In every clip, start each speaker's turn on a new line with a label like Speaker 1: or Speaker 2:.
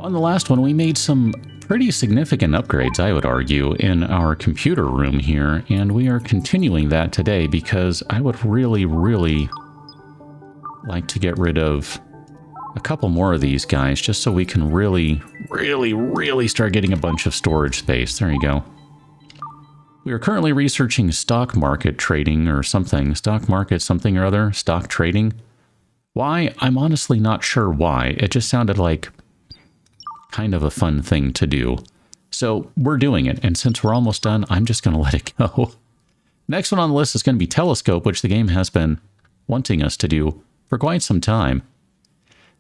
Speaker 1: On the last one, we made some pretty significant upgrades, I would argue, in our computer room here, and we are continuing that today because I would really, really like to get rid of a couple more of these guys just so we can really, really, really start getting a bunch of storage space. There you go. We are currently researching stock market trading or something. Stock market something or other. Stock trading. Why? I'm honestly not sure why. It just sounded like kind of a fun thing to do. So we're doing it. And since we're almost done, I'm just going to let it go. Next one on the list is going to be telescope, which the game has been wanting us to do for quite some time.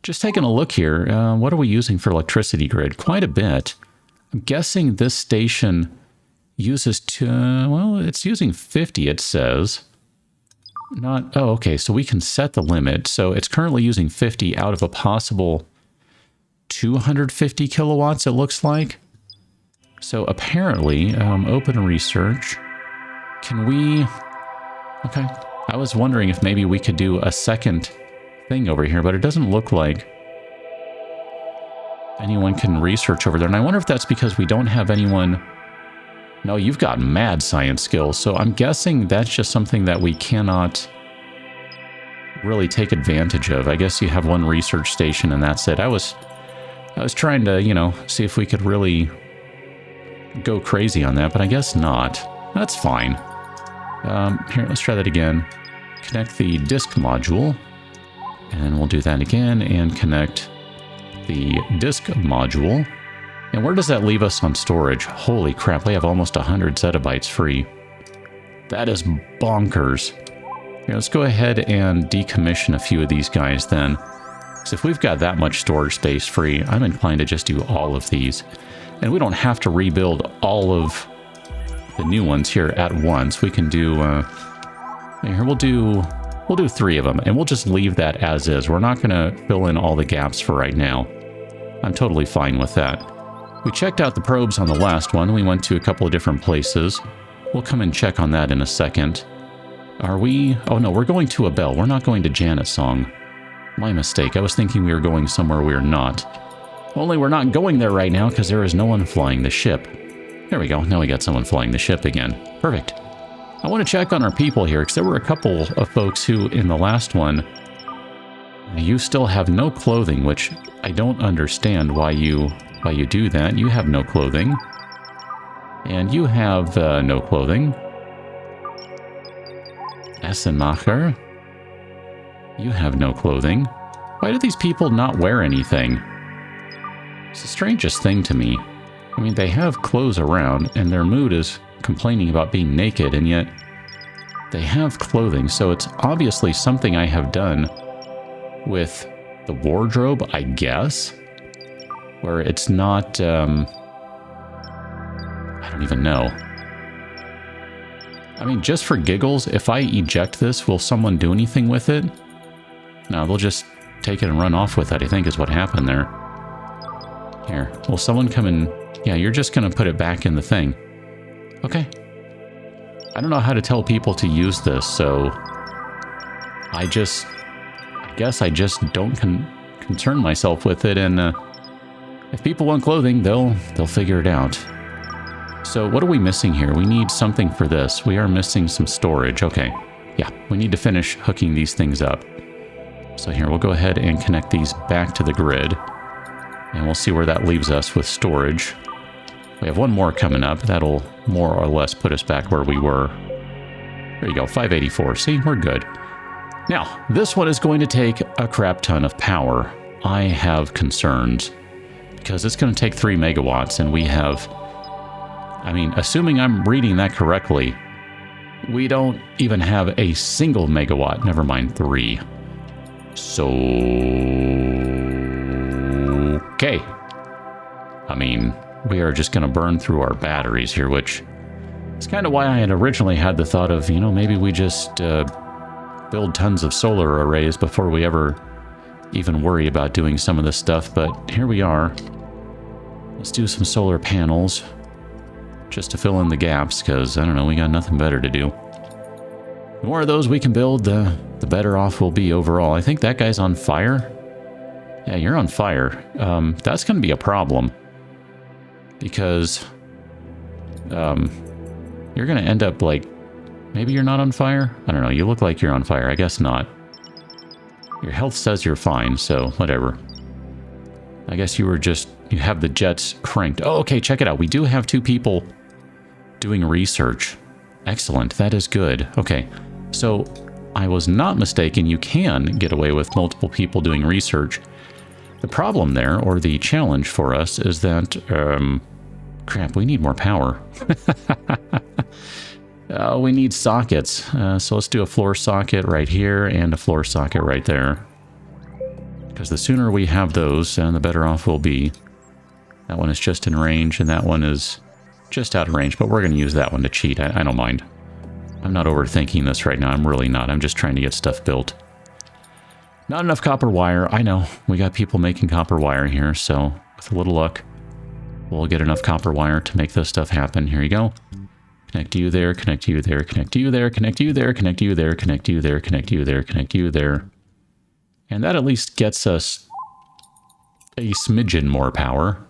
Speaker 1: Just taking a look here. What are we using for electricity grid? Quite a bit. I'm guessing this station uses well, it's using 50, it says. Not, oh, okay, so we can set the limit. So it's currently using 50 out of a possible 250 kilowatts, it looks like. So apparently, open research. Can we... Okay. I was wondering if maybe we could do a second thing over here, but it doesn't look like anyone can research over there. And I wonder if that's because we don't have anyone... No, you've got mad science skills, so I'm guessing that's just something that we cannot really take advantage of. I guess you have one research station and that's it. I was trying to, you know, see if we could really go crazy on that, but I guess not. That's fine. Here, let's try that again. Connect the disk module, and we'll do that again, and connect the disk module. And where does that leave us on storage? Holy crap, we have almost 100 zettabytes free. That is bonkers. Here, let's go ahead and decommission a few of these guys then. Because if we've got that much storage space free, I'm inclined to just do all of these. And we don't have to rebuild all of the new ones here at once. We can do... here, we'll do 3 of them, and we'll just leave that as is. We're not going to fill in all the gaps for right now. I'm totally fine with that. We checked out the probes on the last one. We went to a couple of different places. We'll come and check on that in a second. Are we... Oh no, we're going to a bell. We're not going to Janet Song. My mistake. I was thinking we were going somewhere we're not. Only we're not going there right now because there is no one flying the ship. There we go. Now we got someone flying the ship again. Perfect. I want to check on our people here because there were a couple of folks who, in the last one, you still have no clothing, which I don't understand why you do that. You have no clothing. And you have no clothing. Essenmacher. You have no clothing. Why do these people not wear anything? It's the strangest thing to me. I mean, they have clothes around, and their mood is complaining about being naked, and yet they have clothing, so it's obviously something I have done with the wardrobe, I guess, where it's not, I don't even know. I mean, just for giggles, if I eject this, will someone do anything with it? No, they'll just take it and run off with it, I think is what happened there. Here, will someone come and... Yeah, you're just going to put it back in the thing. Okay. I don't know how to tell people to use this, so... I guess I just don't concern myself with it, and if people want clothing, they'll figure it out. So what are we missing here? We need something for this. We are missing some storage. Okay. Yeah, we need to finish hooking these things up. So here, we'll go ahead and connect these back to the grid. And we'll see where that leaves us with storage. We have one more coming up. That'll more or less put us back where we were. There you go, 584. See, we're good. Now, this one is going to take a crap ton of power. I have concerns. Because it's going to take 3 megawatts, and we have... I mean, assuming I'm reading that correctly, we don't even have a single megawatt, never mind 3. So... Okay. I mean, we are just going to burn through our batteries here, which is kind of why I had originally had the thought of, you know, maybe we just build tons of solar arrays before we ever even worry about doing some of this stuff, but here we are. Let's do some solar panels just to fill in the gaps, because, I don't know, we got nothing better to do. The more of those we can build, the better off we'll be overall. I think that guy's on fire. Yeah, you're on fire. That's going to be a problem. Because you're going to end up like... Maybe you're not on fire? I don't know. You look like you're on fire. I guess not. Your health says you're fine, so whatever. I guess you were just... You have the jets cranked. Oh, okay, check it out. We do have 2 people doing research. Excellent. That is good. Okay, so I was not mistaken. You can get away with multiple people doing research. The problem there, or the challenge for us, is that... crap, we need more power. We need sockets. So let's do a floor socket right here and a floor socket right there. Because the sooner we have those, the better off we'll be. That one is just in range, and that one is just out of range, but we're going to use that one to cheat. I don't mind. I'm not overthinking this right now. I'm really not. I'm just trying to get stuff built. Not enough copper wire. I know. We got people making copper wire here, so with a little luck, we'll get enough copper wire to make this stuff happen. Here you go. Connect you there, connect you there, connect you there, connect you there, connect you there, connect you there, connect you there, connect you there. And that at least gets us a smidgen more power.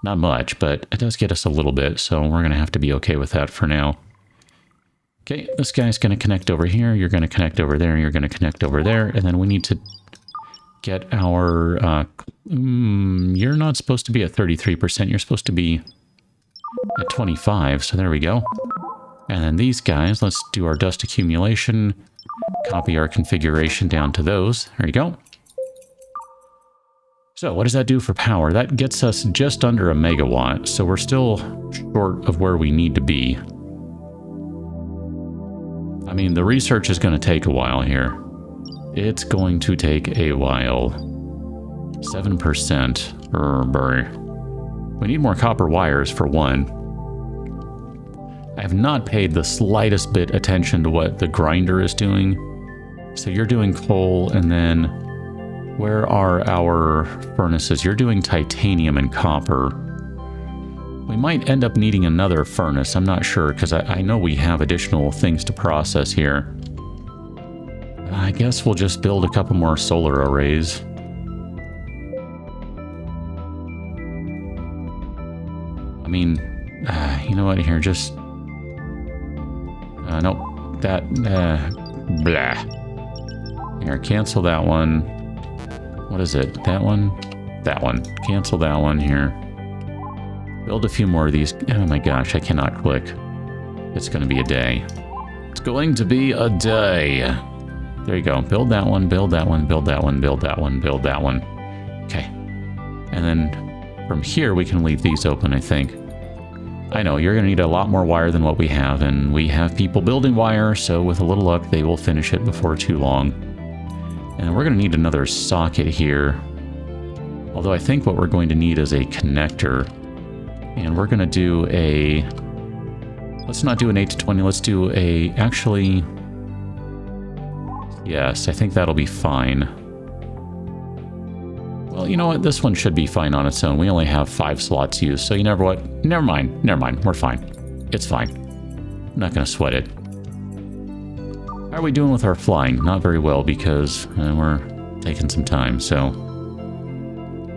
Speaker 1: Not much, but it does get us a little bit, so we're going to have to be okay with that for now. Okay, this guy's going to connect over here, you're going to connect over there, you're going to connect over there, and then we need to get our... you're not supposed to be at 33%, you're supposed to be at 25, so there we go. And then these guys, let's do our dust accumulation, copy our configuration down to those. There you go. So what does that do for power? That gets us just under a megawatt, so we're still short of where we need to be. I mean, the research is going to take a while here. It's going to take a while. 7%. We need more copper wires for one. I have not paid the slightest bit attention to what the grinder is doing. So you're doing coal, and then where are our furnaces? You're doing titanium and copper. We might end up needing another furnace. I'm not sure, because I know we have additional things to process here. I guess we'll just build a couple more solar arrays. I mean, you know what, here, just... nope, that, blah. Here, cancel that one. What is it? That one? That one. Cancel that one here. Build a few more of these. Oh my gosh, I cannot click. It's going to be a day. It's going to be a day. There you go. Build that one, build that one, build that one, build that one, build that one. Okay. And then from here, we can leave these open, I think. I know, you're going to need a lot more wire than what we have, and we have people building wire, so with a little luck, they will finish it before too long. And we're going to need another socket here. Although I think what we're going to need is a connector. And we're going to do a... Let's not do an 8 to 20, let's do a... Actually... Yes, I think that'll be fine. Well, you know what? This one should be fine on its own. We only have 5 slots used, so you know what? Never mind. Never mind. We're fine. It's fine. I'm not going to sweat it. How are we doing with our flying? Not very well, because we're taking some time, so...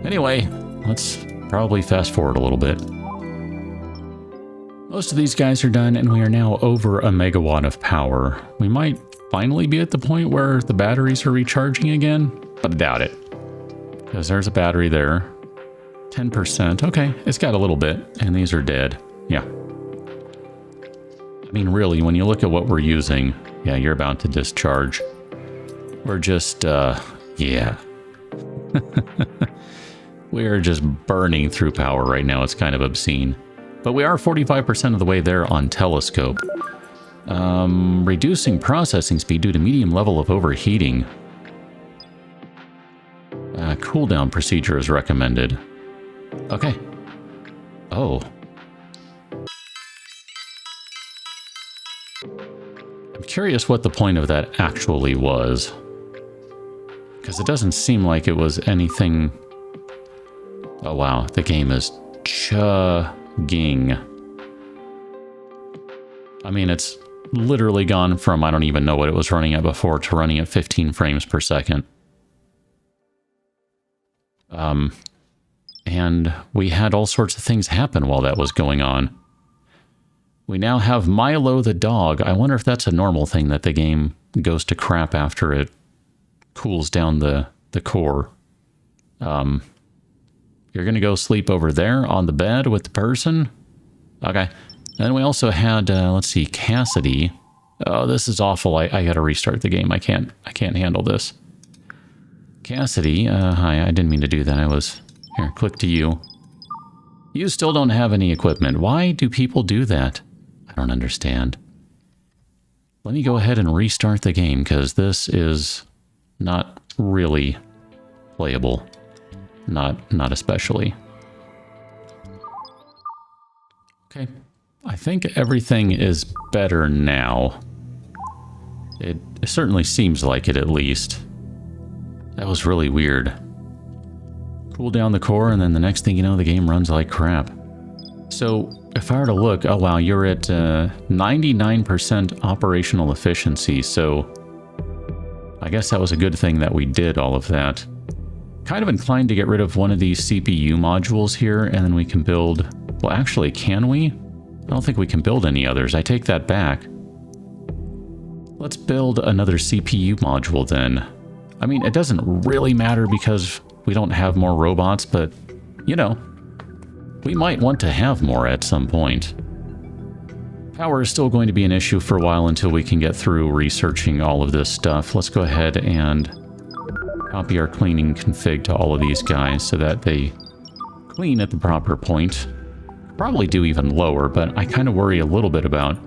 Speaker 1: Anyway, let's probably fast forward a little bit. Most of these guys are done, and we are now over a megawatt of power. We might finally be at the point where the batteries are recharging again, but I doubt it. Because there's a battery there. 10%. Okay, it's got a little bit, and these are dead. Yeah. I mean, really, when you look at what we're using, yeah, you're about to discharge. We're just, yeah. We are just burning through power right now. It's kind of obscene. But we are 45% of the way there on telescope. Reducing processing speed due to medium level of overheating. Cooldown procedure is recommended. Okay. Oh. I'm curious what the point of that actually was. Because it doesn't seem like it was anything... Oh wow, the game is chugging. I mean, it's literally gone from I don't even know what it was running at before to running at 15 frames per second. And we had all sorts of things happen while that was going on. We now have Milo the dog. I wonder if that's a normal thing, that the game goes to crap after it cools down the core. You're going to go sleep over there on the bed with the person? Okay. And then we also had, let's see, Cassidy. Oh, this is awful. I got to restart the game. I can't handle this. Cassidy, hi, I didn't mean to do that. Here, click to you. You still don't have any equipment. Why do people do that? I don't understand. Let me go ahead and restart the game, because this is not really playable. Not especially. Okay. I think everything is better now. It certainly seems like it, at least. That was really weird. Cool down the core, and then the next thing you know, the game runs like crap. So, if I were to look, oh wow, you're at 99% operational efficiency, so I guess that was a good thing that we did all of that. Kind of inclined to get rid of one of these CPU modules here, and then we can build... Well, actually, can we? I don't think we can build any others. I take that back. Let's build another CPU module then. I mean, it doesn't really matter because we don't have more robots, but, you know, we might want to have more at some point. Power is still going to be an issue for a while until we can get through researching all of this stuff. Let's go ahead and copy our cleaning config to all of these guys so that they clean at the proper point. Probably do even lower, but I kind of worry a little bit about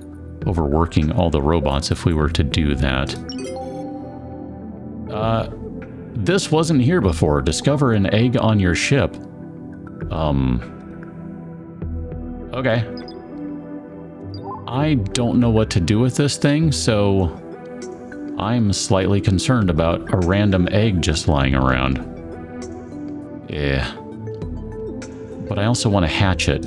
Speaker 1: overworking all the robots if we were to do that. This wasn't here before. Discover an egg on your ship. Okay. I don't know what to do with this thing, so I'm slightly concerned about a random egg just lying around. Yeah. But I also want to hatch it.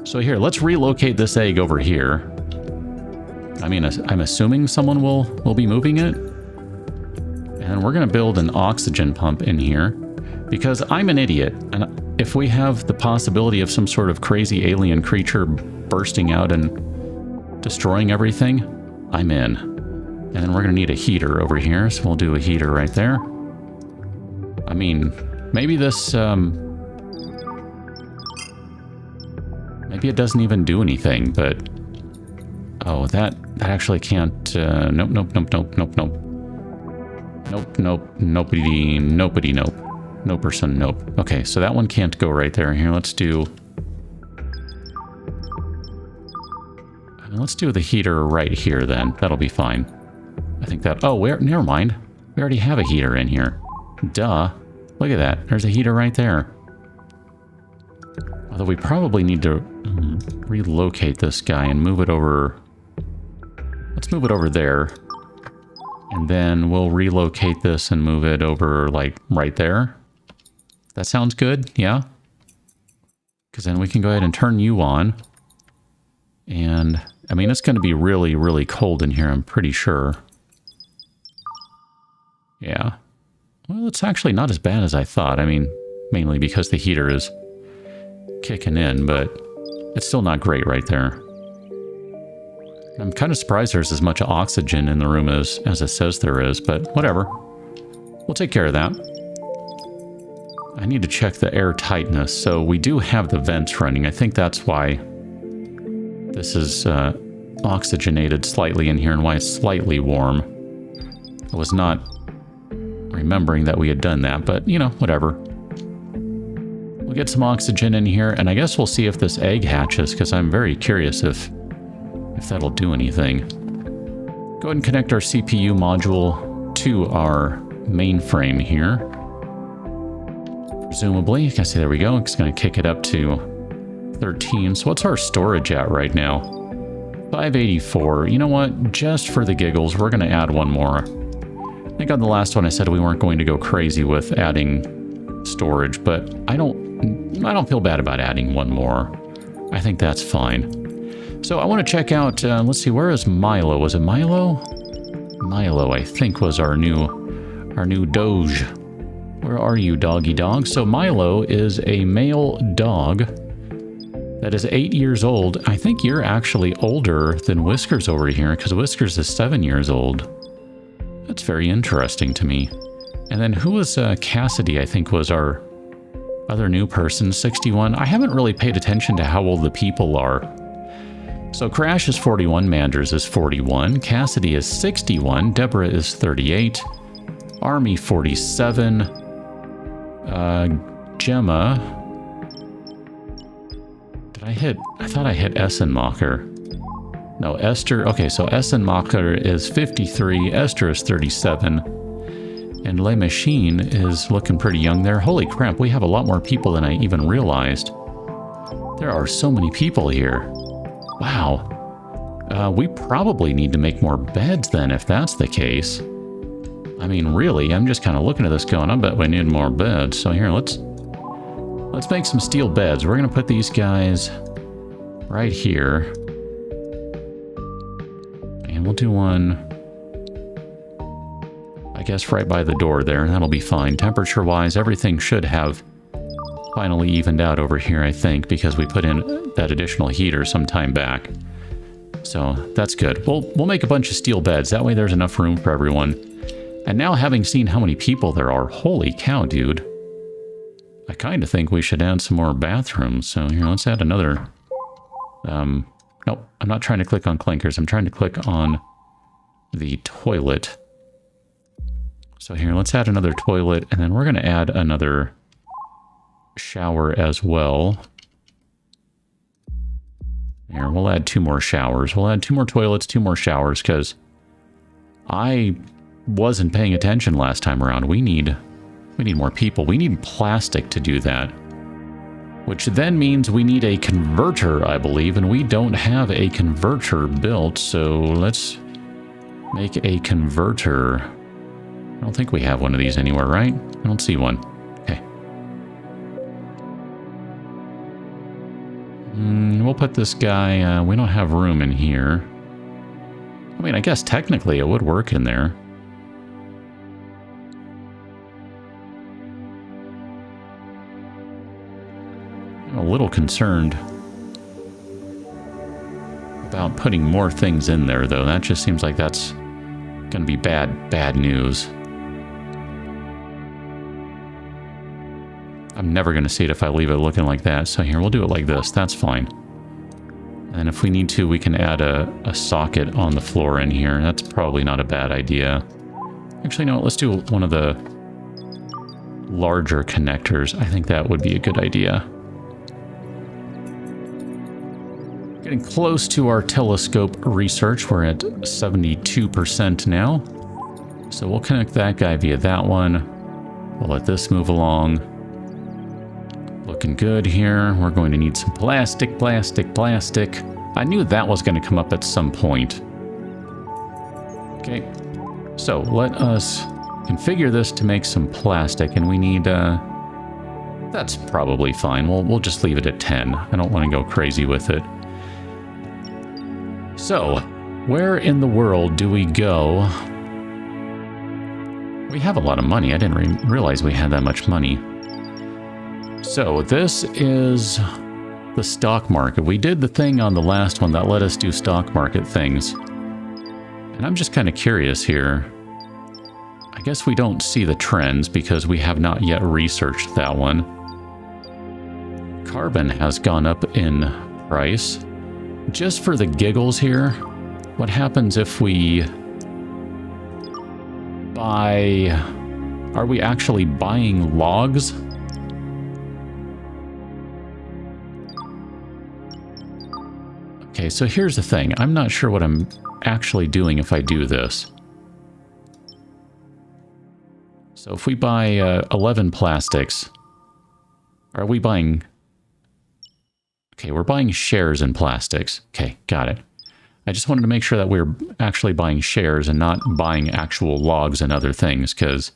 Speaker 1: So here, let's relocate this egg over here. I mean, I'm assuming someone will be moving it. And we're going to build an oxygen pump in here. Because I'm an idiot. And if we have the possibility of some sort of crazy alien creature bursting out and destroying everything, I'm in. And then we're going to need a heater over here. So we'll do a heater right there. I mean, maybe this... maybe it doesn't even do anything, but... Oh, that actually can't... Nope. No person, nope. Okay, so that one can't go right there. Here, let's do... Let's do the heater right here, then. That'll be fine. I think that... Oh, never mind. We already have a heater in here. Duh. Look at that. There's a heater right there. Although we probably need to relocate this guy and move it over... Let's move it over there. And then we'll relocate this and move it over, like, right there. That sounds good, yeah? Because then we can go ahead and turn you on. And, I mean, it's going to be really, really cold in here, I'm pretty sure. Yeah. Well, it's actually not as bad as I thought. I mean, mainly because the heater is kicking in, but it's still not great right there. I'm kind of surprised there's as much oxygen in the room as it says there is, but whatever. We'll take care of that. I need to check the air tightness, so we do have the vents running. I think that's why this is oxygenated slightly in here and why it's slightly warm. I was not remembering that we had done that, but, you know, whatever. We'll get some oxygen in here, and I guess we'll see if this egg hatches, because I'm very curious if that'll do anything. Go ahead and connect our CPU module to our mainframe here. Presumably, you can see, there we go. It's going to kick it up to 13. So what's our storage at right now? 584. You know what? Just for the giggles, we're going to add one more. I think on the last one I said we weren't going to go crazy with adding storage, but I don't feel bad about adding one more. I think that's fine. So I want to check out, let's see, where is Milo? Was it Milo? Milo, I think, was our new Doge. Where are you, doggy dog? So Milo is a male dog that is 8 years old. I think you're actually older than Whiskers over here, because Whiskers is 7 years old. That's very interesting to me. And then who was Cassidy, I think, was our other new person, 61. I haven't really paid attention to how old the people are. So Crash is 41, Manders is 41, Cassidy is 61, Deborah is 38, Army 47, Gemma... Did I hit... I thought I hit Essenmacher. No, Esther... Okay, so Essenmacher is 53, Esther is 37, and Le Machine is looking pretty young there. Holy crap, we have a lot more people than I even realized. There are so many people here. Wow. We probably need to make more beds then, if that's the case. I mean, really, I'm just kind of looking at this going, I bet we need more beds. So here, let's make some steel beds. We're going to put these guys right here. And we'll do one, I guess, right by the door there. That'll be fine. Temperature-wise, everything should have finally evened out over here, I think, because we put in that additional heater some time back. So that's good. We'll make a bunch of steel beds. That way there's enough room for everyone. And now, having seen how many people there are, holy cow, dude. I kind of think we should add some more bathrooms. So here, let's add another... Nope, I'm not trying to click on clinkers. I'm trying to click on the toilet. So here, let's add another toilet, and then we're going to add another shower as well. Here, we'll add 2 more showers. We'll add 2 more toilets, 2 more showers, because I wasn't paying attention last time around. We need more people. We need plastic to do that. Which then means we need a converter, I believe, and we don't have a converter built, so let's make a converter. I don't think we have one of these anywhere, right? I don't see one. Okay. We'll put this guy, we don't have room in here. I mean, I guess technically it would work in there. I'm a little concerned about putting more things in there, though. That just seems like that's going to be bad news. I'm never going to see it if I leave it looking like that. So here, we'll do it like this. That's fine. And if we need to, we can add a socket on the floor in here. That's probably not a bad idea. Actually, no, let's do one of the larger connectors. I think that would be a good idea. Getting close to our telescope research. We're at 72% now. So we'll connect that guy via that one. We'll let this move along. Looking good here. We're going to need some plastic. I knew that was going to come up at some point. Okay. So let us configure this to make some plastic, and we need... that's probably fine. We'll just leave it at 10. I don't want to go crazy with it. So, where in the world do we go? We have a lot of money. I didn't realize we had that much money. So, this is the stock market. We did the thing on the last one that let us do stock market things. And I'm just kind of curious here. I guess we don't see the trends because we have not yet researched that one. Carbon has gone up in price. Just for the giggles here, what happens if we buy... Are we actually buying logs? Okay, so here's the thing. I'm not sure what I'm actually doing if I do this. So if we buy 11 plastics, are we buying... Okay, we're buying shares in plastics. Okay, got it. I just wanted to make sure that we're actually buying shares and not buying actual logs and other things, because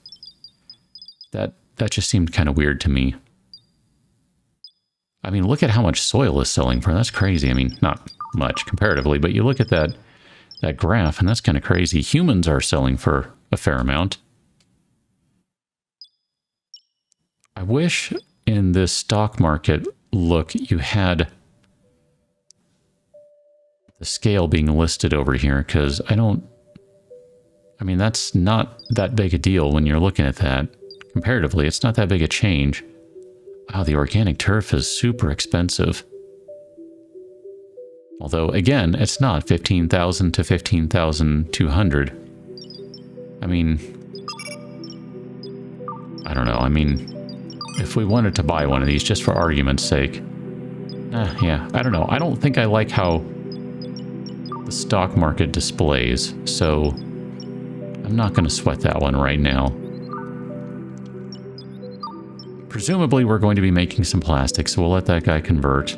Speaker 1: that just seemed kind of weird to me. I mean, look at how much soil is selling for. That's crazy. I mean, not much comparatively, but you look at that graph, and that's kind of crazy. Humans are selling for a fair amount. wish in this stock market look you had the scale being listed over here, because I mean, that's not that big a deal when you're looking at that. Comparatively, it's not that big a change. Wow, the organic turf is super expensive. Although, again, it's not 15,000 to 15,200. I mean, I don't know. I mean, if we wanted to buy one of these just for argument's sake. Yeah, I don't know. I don't think I like how the stock market displays, so I'm not going to sweat that one right now. Presumably we're going to be making some plastic, so we'll let that guy convert.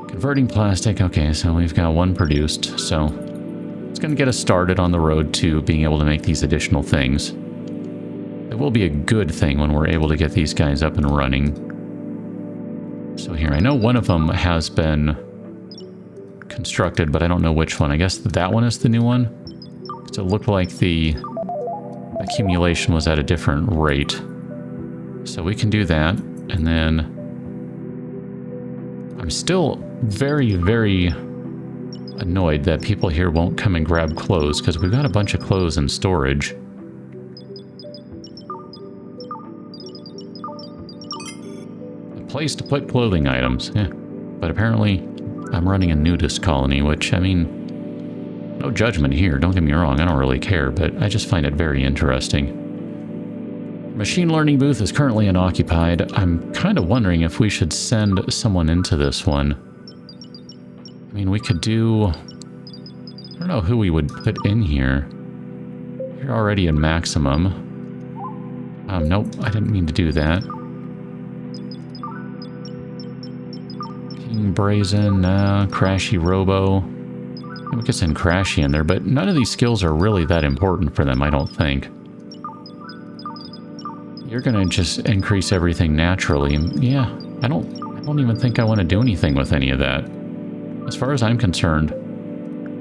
Speaker 1: Converting plastic, okay, so we've got one produced, so it's going to get us started on the road to being able to make these additional things. It will be a good thing when we're able to get these guys up and running. So here, I know one of them has been constructed, but I don't know which one. I guess that one is the new one. So it looked like the accumulation was at a different rate. So we can do that, and then I'm still very, very annoyed that people here won't come and grab clothes, because we've got a bunch of clothes in storage. A place to put clothing items, yeah. But apparently I'm running a nudist colony, which, I mean, no judgment here, don't get me wrong, I don't really care, but I just find it very interesting. Machine learning booth is currently unoccupied. I'm kind of wondering if we should send someone into this one. I mean, we could do... I don't know who we would put in here. You're already in maximum. Nope, I didn't mean to do that. King Brazen, Crashy Robo. We could send Crashy in there, but none of these skills are really that important for them, I don't think. You're gonna just increase everything naturally. Yeah, I don't even think I want to do anything with any of that. As far as I'm concerned,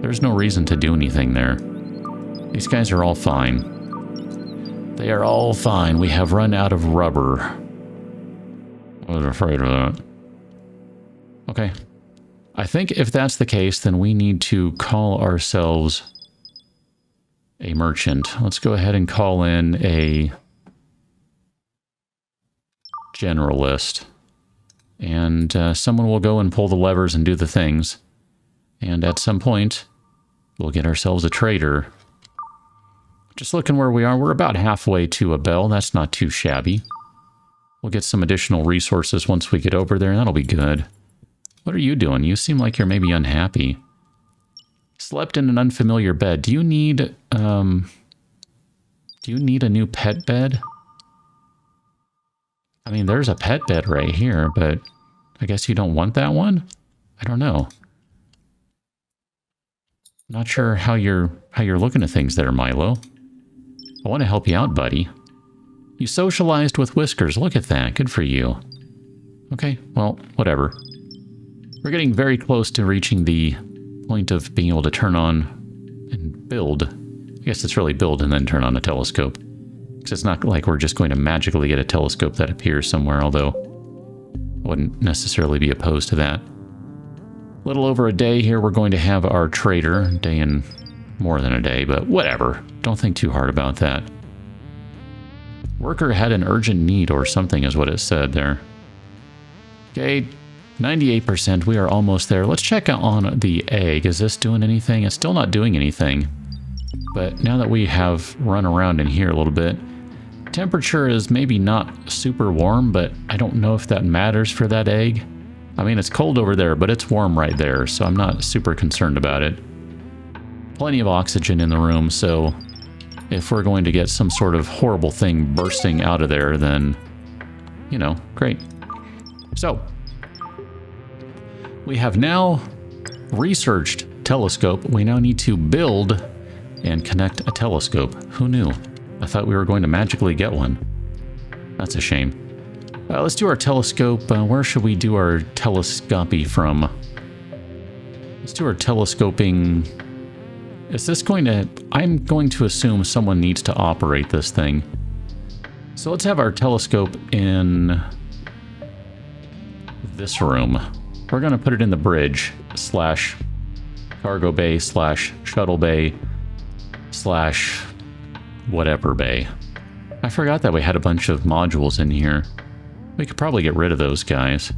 Speaker 1: there's no reason to do anything there. These guys are all fine. They are all fine. We have run out of rubber. I was afraid of that. Okay. I think if that's the case, then we need to call ourselves a merchant. Let's go ahead and call in a generalist, and someone will go and pull the levers and do the things, and at some point we'll get ourselves a trader. Just looking where we are, we're about halfway to a bell. That's not too shabby. We'll get some additional resources once we get over there, and that'll be good. What are you doing? You seem like you're maybe unhappy. Slept in an unfamiliar bed. Do you need a new pet bed? I mean, there's a pet bed right here, but I guess you don't want that one? I don't know. Not sure how you're looking at things there, Milo. I want to help you out, buddy. You socialized with Whiskers. Look at that. Good for you. Okay, well, whatever. We're getting very close to reaching the point of being able to turn on and build. I guess it's really build and then turn on a telescope. Because it's not like we're just going to magically get a telescope that appears somewhere, although I wouldn't necessarily be opposed to that. A little over a day here, we're going to have our trader. Day and more than a day, but whatever. Don't think too hard about that. Worker had an urgent need or something is what it said there. Okay, 98%. We are almost there. Let's check on the egg. Is this doing anything? It's still not doing anything. But now that we have run around in here a little bit, temperature is maybe not super warm, but I don't know if that matters for that egg. I mean, it's cold over there, but it's warm right there, so I'm not super concerned about it. Plenty of oxygen in the room, so if we're going to get some sort of horrible thing bursting out of there, then, you know, great. So, we have now researched telescope. We now need to build and connect a telescope. Who knew? I thought we were going to magically get one. That's a shame. Let's do our telescope. Where should we do our telescopy from? Let's do our telescoping. Is this going to... I'm going to assume someone needs to operate this thing. So let's have our telescope in this room. We're going to put it in the bridge slash cargo bay slash shuttle bay slash whatever bay. I forgot that we had a bunch of modules in here. We could probably get rid of those guys.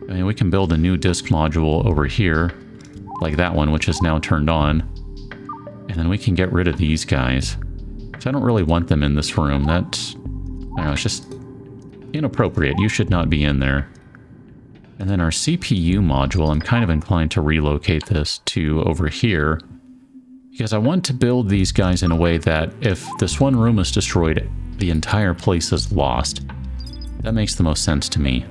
Speaker 1: I mean, we can build a new disk module over here, like that one, which is now turned on. And then we can get rid of these guys. So I don't really want them in this room. That's, I don't know, it's just inappropriate. You should not be in there. And then our CPU module, I'm kind of inclined to relocate this to over here, because I want to build these guys in a way that if this one room is destroyed, the entire place is lost. That makes the most sense to me.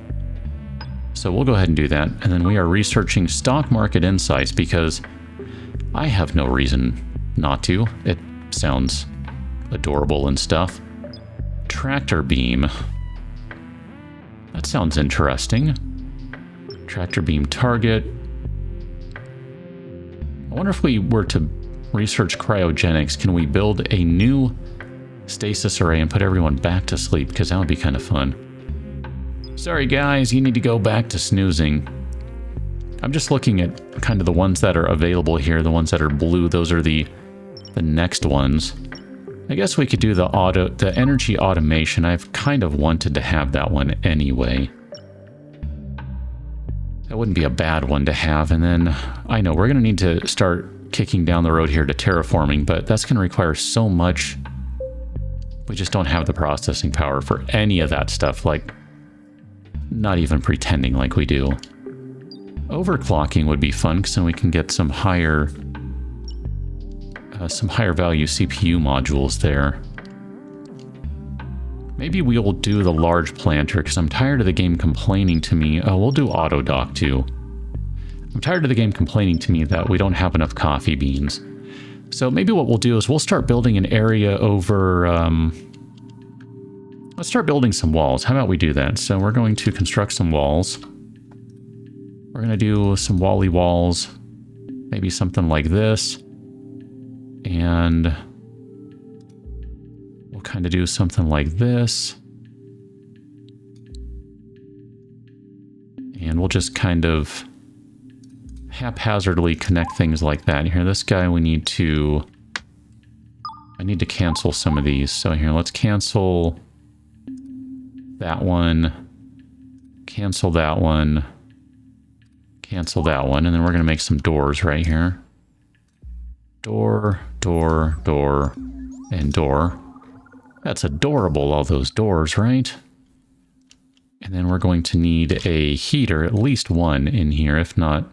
Speaker 1: So we'll go ahead and do that. And then we are researching stock market insights because I have no reason not to. It sounds adorable and stuff. Tractor beam. That sounds interesting. Tractor beam target. I wonder if we were to research cryogenics, can we build a new stasis array and put everyone back to sleep? Because that would be kind of fun. Sorry guys, you need to go back to snoozing. I'm just looking at kind of the ones that are available here, the ones that are blue, those are the next ones. I guess we could do the energy automation. I've kind of wanted to have that one anyway. That wouldn't be a bad one to have. And then, I know, we're going to need to start kicking down the road here to terraforming, but that's going to require so much. We just don't have the processing power for any of that stuff, like, not even pretending like we do. Overclocking would be fun, because then we can get some higher value CPU modules there. Maybe we'll do the large planter, because I'm tired of the game complaining to me. Oh, we'll do auto dock too. I'm tired of the game complaining to me that we don't have enough coffee beans. So maybe what we'll do is we'll start building an area over... let's start building some walls. How about we do that? So we're going to construct some walls. We're going to do some wally walls. Maybe something like this. And we'll kind of do something like this. And we'll just kind of haphazardly connect things like that. Here, this guy I need to cancel some of these. So here, let's cancel that one, cancel that one, cancel that one, and then we're going to make some doors right here. Door, door, door, and door. That's adorable, all those doors, right? And then we're going to need a heater, at least one in here, if not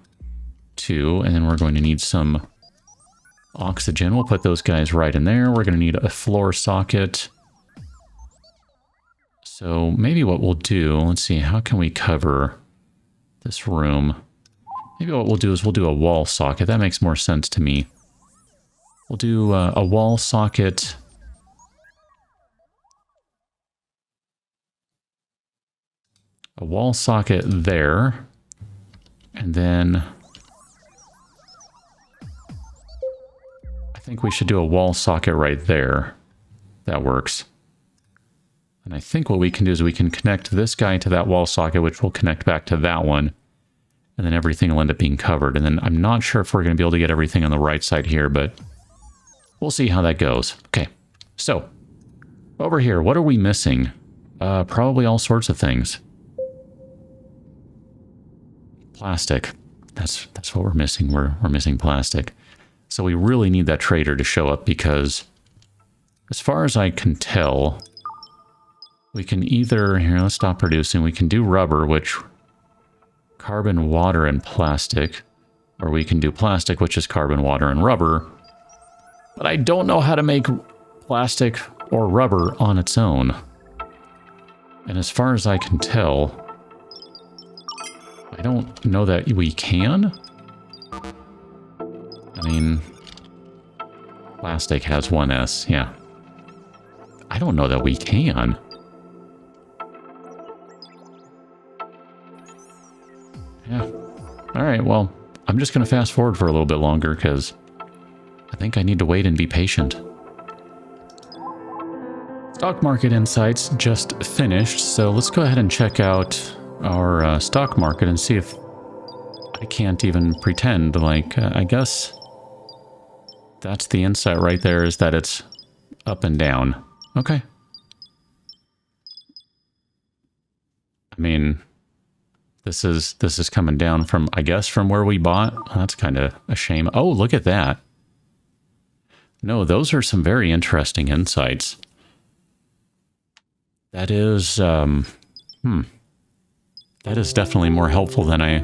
Speaker 1: two. And then we're going to need some oxygen. We'll put those guys right in there. We're going to need a floor socket. So maybe what we'll do, let's see, how can we cover this room? Maybe what we'll do is we'll do a wall socket. That makes more sense to me. We'll do a wall socket. A wall socket there. And then I think we should do a wall socket right there. That works. And I think what we can do is we can connect this guy to that wall socket, which will connect back to that one. And then everything will end up being covered. And then I'm not sure if we're going to be able to get everything on the right side here, but we'll see how that goes. Okay, so over here, what are we missing? Probably all sorts of things. Plastic. That's what we're missing. We're missing plastic. So we really need that trader to show up because as far as I can tell, we can either, here, let's stop producing. We can do rubber, which carbon, water, and plastic. Or we can do plastic, which is carbon, water, and rubber. But I don't know how to make plastic or rubber on its own. And as far as I can tell, I don't know that we can. I mean, plastic has one S, yeah. I don't know that we can. Yeah. All right, well, I'm just going to fast forward for a little bit longer because I think I need to wait and be patient. Stock market insights just finished, so let's go ahead and check out our stock market and see if I can't even pretend like, I guess that's the insight right there, is that it's up and down. Okay. I mean, this is coming down from, I guess, from where we bought. Oh, that's kind of a shame. Oh, look at that. No, those are some very interesting insights. That is, that is definitely more helpful than I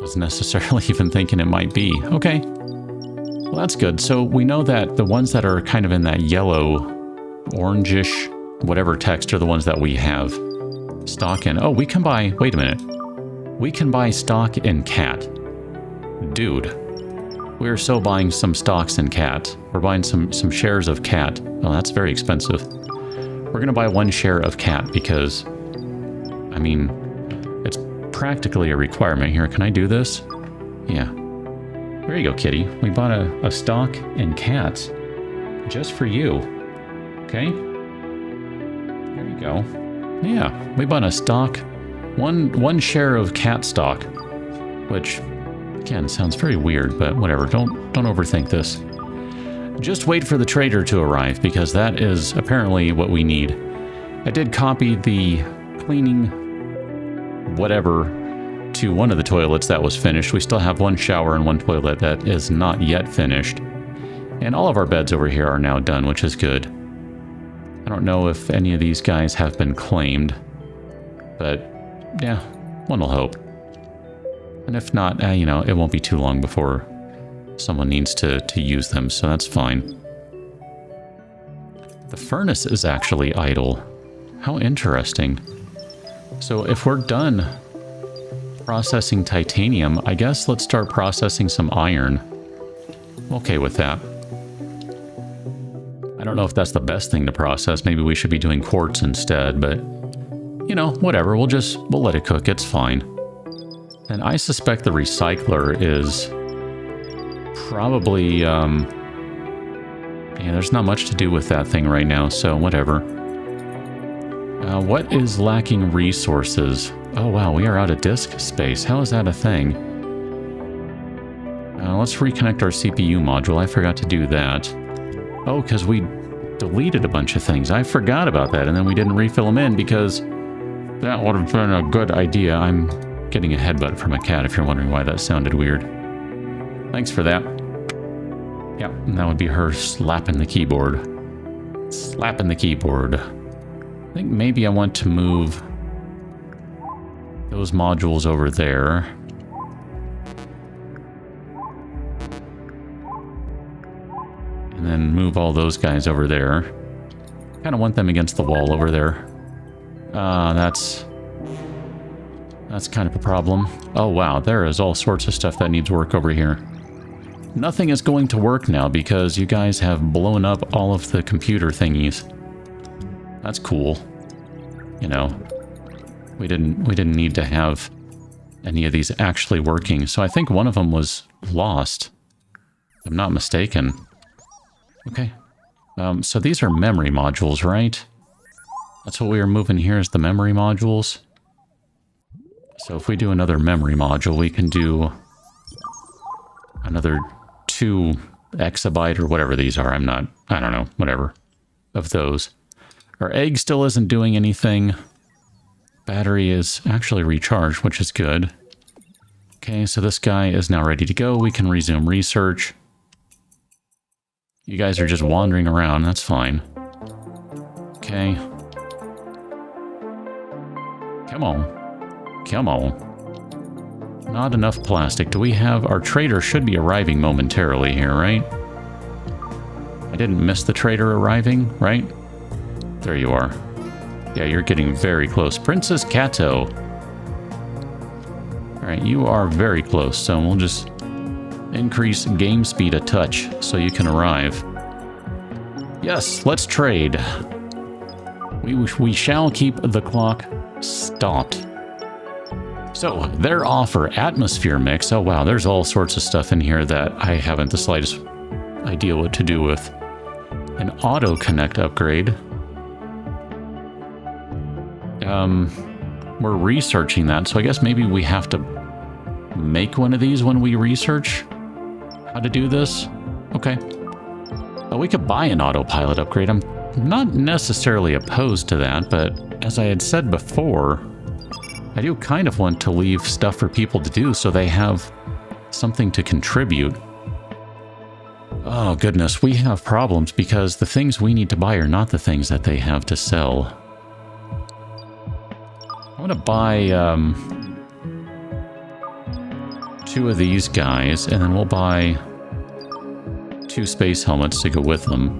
Speaker 1: was necessarily even thinking it might be. Okay. Well, that's good. So we know that the ones that are kind of in that yellow, orangish, whatever text are the ones that we have stock in. Oh, we can buy, wait a minute. We can buy stock in cat. Dude, we're so buying some stocks in cat. We're buying some shares of cat. Oh, that's very expensive. We're going to buy 1 share of cat because, I mean, it's practically a requirement here. Can I do this? Yeah. There you go, kitty. We bought a stock in cat just for you. Okay. There you go. Yeah, we bought a stock, one share of cat stock, which, again, sounds very weird, but whatever. Don't overthink this. Just wait for the trader to arrive, because that is apparently what we need. I did copy the cleaning whatever to one of the toilets that was finished. We still have 1 shower and 1 toilet that is not yet finished. And all of our beds over here are now done, which is good. I don't know if any of these guys have been claimed, but yeah, one will hope. And if not, you know, it won't be too long before someone needs to use them, so that's fine. The furnace is actually idle. How interesting. So if we're done processing titanium, I guess let's start processing some iron. I'm okay with that. I don't know if that's the best thing to process. Maybe we should be doing quartz instead, but, you know, whatever. We'll let it cook. It's fine. And I suspect the recycler is probably, yeah, there's not much to do with that thing right now, so whatever. What is lacking resources? Oh, wow, we are out of disk space. How is that a thing? Let's reconnect our CPU module. I forgot to do that. Oh, because we deleted a bunch of things. I forgot about that, and then we didn't refill them in because that would have been a good idea. I'm getting a headbutt from a cat if you're wondering why that sounded weird. Thanks for that. Yep, and that would be her slapping the keyboard. Slapping the keyboard. I think maybe I want to move those modules over there. And then move all those guys over there. Kind of want them against the wall over there. That's kind of a problem. Oh wow, there is all sorts of stuff that needs work over here. Nothing is going to work now because you guys have blown up all of the computer thingies. That's cool. You know, we didn't need to have any of these actually working. So I think one of them was lost, if I'm not mistaken. Okay. So these are memory modules, right? That's what we were moving here, is the memory modules. So if we do another memory module, we can do another 2 exabyte or whatever these are. I don't know, whatever, of those. Our egg still isn't doing anything. Battery is actually recharged, which is good. Okay, so this guy is now ready to go. We can resume research. You guys are just wandering around. That's fine. Okay. Come on. Come on. Not enough plastic. Do we have... Our trader should be arriving momentarily here, right? I didn't miss the trader arriving, right? There you are. Yeah, you're getting very close. Princess Kato. Alright, you are very close, so we'll just increase game speed a touch so you can arrive. Yes, let's trade. We shall keep the clock stopped. So, their offer, atmosphere mix. Oh wow, there's all sorts of stuff in here that I haven't the slightest idea what to do with. An auto connect upgrade. We're researching that, so I guess maybe we have to make one of these when we research how to do this. Okay. We could buy an autopilot upgrade. I'm not necessarily opposed to that, but as I had said before, I do kind of want to leave stuff for people to do so they have something to contribute. Oh goodness, we have problems because the things we need to buy are not the things that they have to sell. I'm gonna buy 2 of these guys, and then we'll buy 2 space helmets to go with them.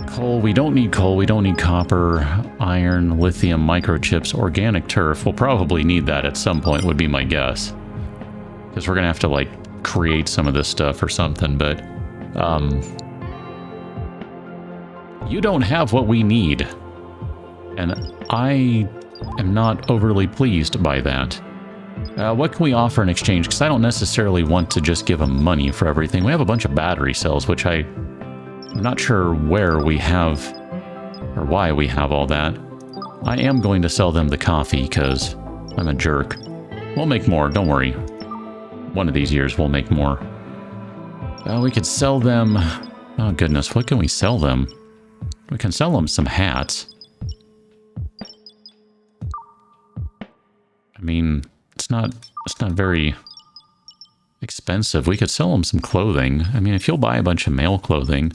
Speaker 1: Coal, we don't need coal, we don't need copper, iron, lithium, microchips, organic turf. We'll probably need that at some point, would be my guess. Because we're gonna have to, like, create some of this stuff or something, but... you don't have what we need. And I am not overly pleased by that. What can we offer in exchange? Because I don't necessarily want to just give them money for everything. We have a bunch of battery cells, which I'm not sure where we have, or why we have all that. I am going to sell them the coffee, because I'm a jerk. We'll make more, don't worry. One of these years we'll make more. We could sell them... Oh goodness, what can we sell them? We can sell them some hats. I mean, it's not very expensive. We could sell them some clothing. I mean, if you'll buy a bunch of male clothing,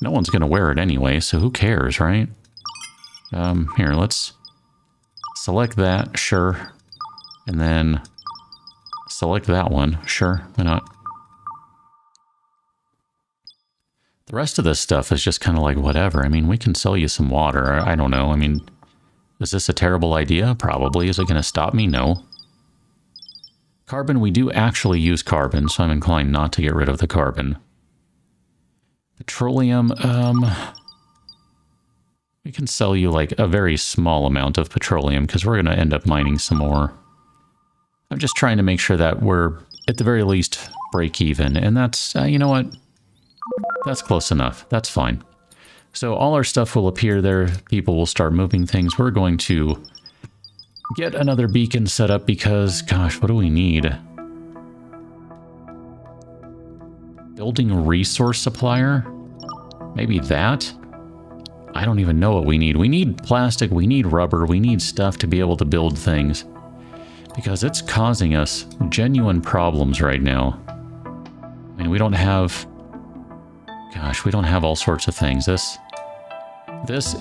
Speaker 1: no one's going to wear it anyway, so who cares, right? Here, let's select that, sure. And then select that one, sure, why not? The rest of this stuff is just kind of like whatever. I mean, we can sell you some water. I don't know. I mean, is this a terrible idea? Probably. Is it going to stop me? No. Carbon, we do actually use carbon, so I'm inclined not to get rid of the carbon. Petroleum, we can sell you like a very small amount of petroleum because we're going to end up mining some more. I'm just trying to make sure that we're, at the very least, break even. And that's, you know what? That's close enough. That's fine. So all our stuff will appear there. People will start moving things. We're going to get another beacon set up because, gosh, what do we need? Building a resource supplier? Maybe that? I don't even know what we need. We need plastic, we need rubber, we need stuff to be able to build things. Because it's causing us genuine problems right now. I mean, we don't have... Gosh, we don't have all sorts of things. This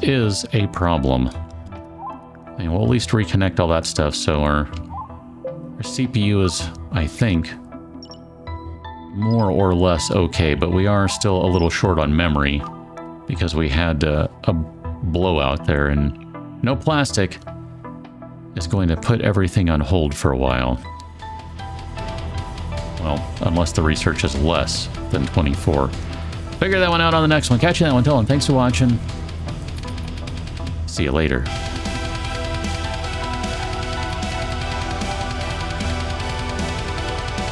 Speaker 1: is a problem. I mean, we'll at least reconnect all that stuff so our CPU is, I think, more or less okay, but we are still a little short on memory because we had a blowout there, and no plastic is going to put everything on hold for a while. Well, unless the research is less than 24. Figure that one out on the next one. Catch you in that one, Dylan. Thanks for watching. See you later.